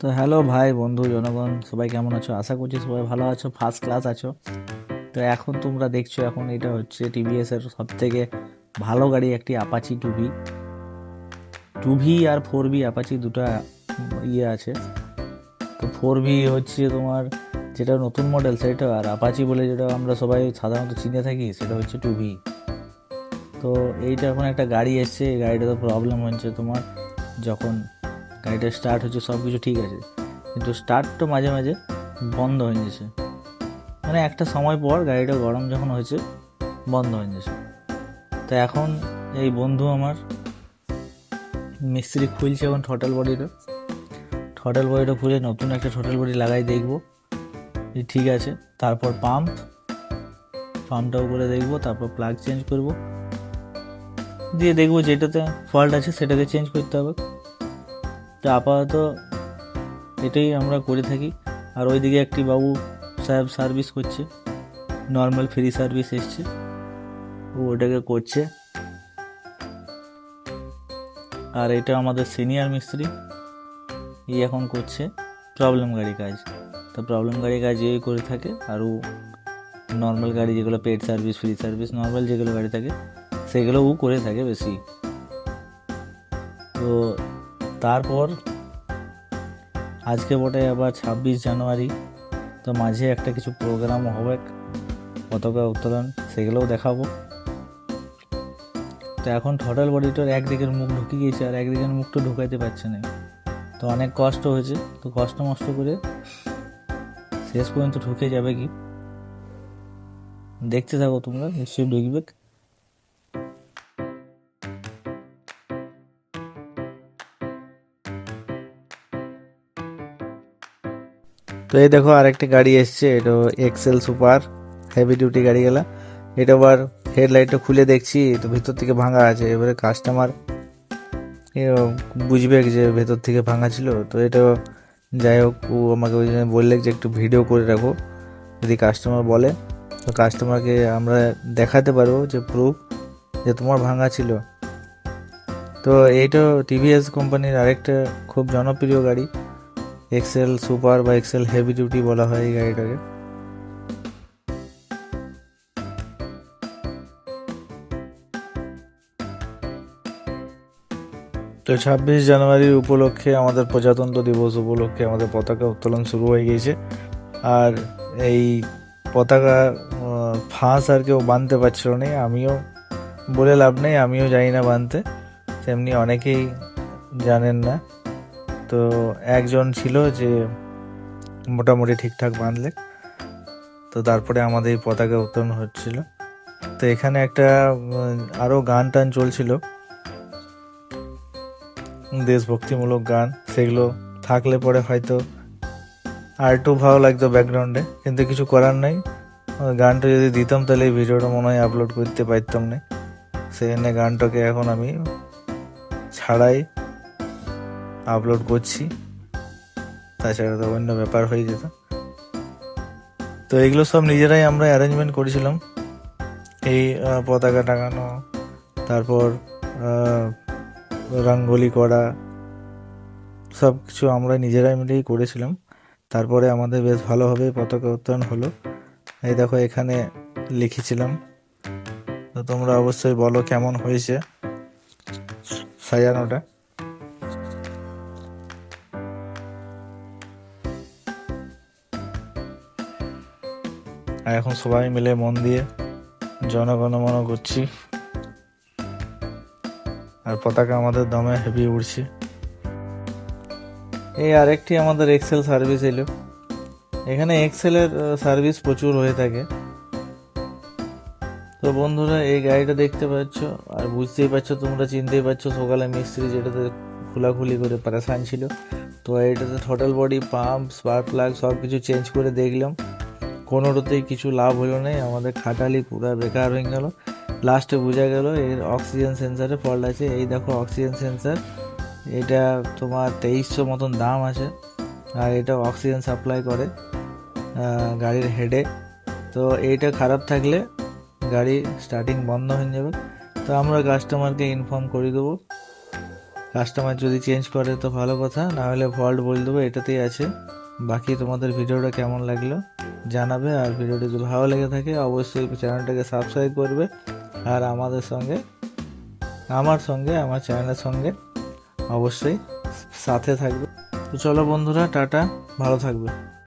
তো হ্যালো ভাই বন্ধু জনগণ, সবাই কেমন আছো? আশা করছি সবাই ভালো আছো, ফার্স্ট ক্লাস আছো। তো এখন তোমরা দেখছো, এখন এটা হচ্ছে টিভিএস এর সব থেকে ভালো গাড়ি, একটি অ্যাপাচি টু ভি আর 4V অ্যাপাচি দুটো ইয়ে আছে। তো 4V হচ্ছে তোমার যেটা নতুন মডেল সেটা, আর অ্যাপাচি বলে যেটা আমরা সবাই সাধারণত চিনে থাকি সেটা হচ্ছে 2V। তো এইটা এখন একটা গাড়ি এসছে, এই গাড়িটাতে প্রবলেম হচ্ছে তোমার, যখন গাড়িটা স্টার্ট হচ্ছে সব কিছু ঠিক আছে, কিন্তু স্টার্টটা মাঝে মাঝে বন্ধ হয়ে যাচ্ছে। মানে একটা সময় পর গাড়িটা গরম যখন হয়েছে বন্ধ হয়ে যাচ্ছে। তো এখন এই বন্ধু আমার মিস্ত্রি খুলছে এখন থটল বডিটা খুলে নতুন একটা থটল বডি লাগাই দেখবো যে ঠিক আছে। তারপর পাম্পটাও করে দেখবো, তারপর প্লাগ চেঞ্জ করব, দিয়ে দেখবো যেটাতে ফল্ট আছে সেটাকে চেঞ্জ করতে হবে। তো আপাতত এটাই আমরা করে থাকি। আর ওইদিকে একটি বাবু সাহেব সার্ভিস করছে, নর্মাল ফ্রি সার্ভিস এসছে, ও ওটাকে করছে। আর এটা আমাদের সিনিয়র মিস্ত্রি, ই এখন করছে প্রবলেম গাড়ি কাজ। তো প্রবলেম গাড়ি কাজ এই করে থাকে, আর ও নর্মাল গাড়ি যেগুলো paid service free service normal যেগুলো গাড়ি থাকে সেগুলো ও করে থাকে বেশি। তো তারপর আজকে বটে আবার 26 জানুয়ারি, তো মাঝে একটা কিছু প্রোগ্রাম হবে, পতাকা উত্তোলন, সেগুলোও দেখাবো। তো এখন টোটাল বডিটার একদিকের মুখ ঢুকে গিয়েছে আর একদিকের মুখটা ঢুকাইতে পারছে না। তো অনেক কষ্ট হয়েছে, তো কষ্ট মষ্ট করে শেষ পর্যন্ত ঢুকে যাবে কি, দেখতে থাকো তোমরা, নিশ্চয়ই ঢুকবে। তো এই দেখো আরেকটি গাড়ি এসছে, এটা এক্সেল সুপার হেভি ডিউটি গাড়ি গেলা। এটা আবার হেডলাইটটা খুলে দেখছি তো ভিতর থেকে ভাঙা আছে। এবারে কাস্টমার বুঝবে যে ভেতর থেকে ভাঙা ছিল। তো এটা যাই হোক, ও আমাকে ওই জন্য বললে যে একটু ভিডিও করে রাখো, যদি কাস্টমার বলে তো কাস্টমারকে আমরা দেখাতে পারবো যে প্রুফ যে তোমার ভাঙা ছিল। তো এইটা টিভিএস কোম্পানির আরেকটা খুব জনপ্রিয় গাড়ি, এক্সেল সুপার বা এক্সেল হেভি ডিউটি বলা হয় এই গাড়িটাকে। তো 26 জানুয়ারির উপলক্ষে, আমাদের প্রজাতন্ত্র দিবস উপলক্ষে আমাদের পতাকা উত্তোলন শুরু হয়ে গিয়েছে। আর এই পতাকা ফাঁস আর কেউ বাঁধতে পারছিল না, আমিও বলে লাভ নেই, আমিও জানি না বাঁধতে, তেমনি অনেকেই জানেন না। তো একজন ছিল যে মোটামুটি ঠিকঠাক বাঁধলে, তো তারপরে আমাদের এই পতাকা উত্তোলন হচ্ছিল। তো এখানে একটা আরও গান টান চলছিল, দেশভক্তিমূলক গান, সেগুলো থাকলে পরে হয়তো আর একটু ভালো লাগতো ব্যাকগ্রাউন্ডে, কিন্তু কিছু করার নেই। গানটা যদি দিতাম তাহলে এই ভিডিওটা মনে হয় আপলোড করতে পারতাম না, সেই জন্য গানটাকে এখন আমি ছাড়াই আপলোড করছি, তাছাড়া তো অন্য ব্যাপার হয়ে যেত। তো এগুলো সব নিজেরাই আমরা অ্যারেঞ্জমেন্ট করেছিলাম, এই পতাকা টাঙানো, তারপর রঙ্গোলি করা, সব কিছু আমরা নিজেরাই মিলেই করেছিলাম। তারপরে আমাদের বেশ ভালোভাবে পতাকা উত্তোলন হলো। এই দেখো এখানে লিখেছিলাম, তো তোমরা অবশ্যই বলো কেমন হয়েছে সাজানোটা। আর এখন সবাই মিলে মন দিয়ে জনগণমন করছি, আর পতাকা আমাদের দমে হেভি উড়ছে। এই আরেকটি আমাদের এক্সেল সার্ভিস এলো, এখানে এক্সেলের সার্ভিস প্রচুর হয়ে থাকে। তো বন্ধুরা এই গাড়িটা দেখতে পাচ্ছ আর বুঝতেই পারছো, তোমরা চিনতেই পারছো, সকালে মিস্ত্রি যেটাতে খোলাখুলি করে পারেশান ছিল। তো এটাতে total body pump spark plug সব কিছু চেঞ্জ করে দেখলাম, কোনোটাতেই কিছু লাভ হলো না, আমাদের খাটালি পুরো বেকার হয়ে গেল। লাস্টে বোঝা গেল এর অক্সিজেন সেন্সারে ফল্ট আছে। এই দেখো অক্সিজেন সেন্সার, এটা তোমার 2300 মতন দাম আছে, আর এটা অক্সিজেন সাপ্লাই করে গাড়ির হেডে। তো এইটা খারাপ থাকলে গাড়ি স্টার্টিং বন্ধ হয়ে যাবে। তো আমরা কাস্টমারকে ইনফর্ম করে দেবো কাস্টমার যদি চেঞ্জ করে তো ভালো কথা, না হলে ফল্ট বলে দেবো, এটাতেই আছে। বাকি তোমাদের ভিডিওটা কেমন লাগলো জানাবে, আর ভিডিওটি যদি ভালো লেগে থাকে অবশ্যই চ্যানেলটাকে সাবস্ক্রাইব করবে, আর আমার চ্যানেলের সঙ্গে অবশ্যই সাথে থাকবে। তো চলো বন্ধুরা, টাটা, ভালো থাকবে।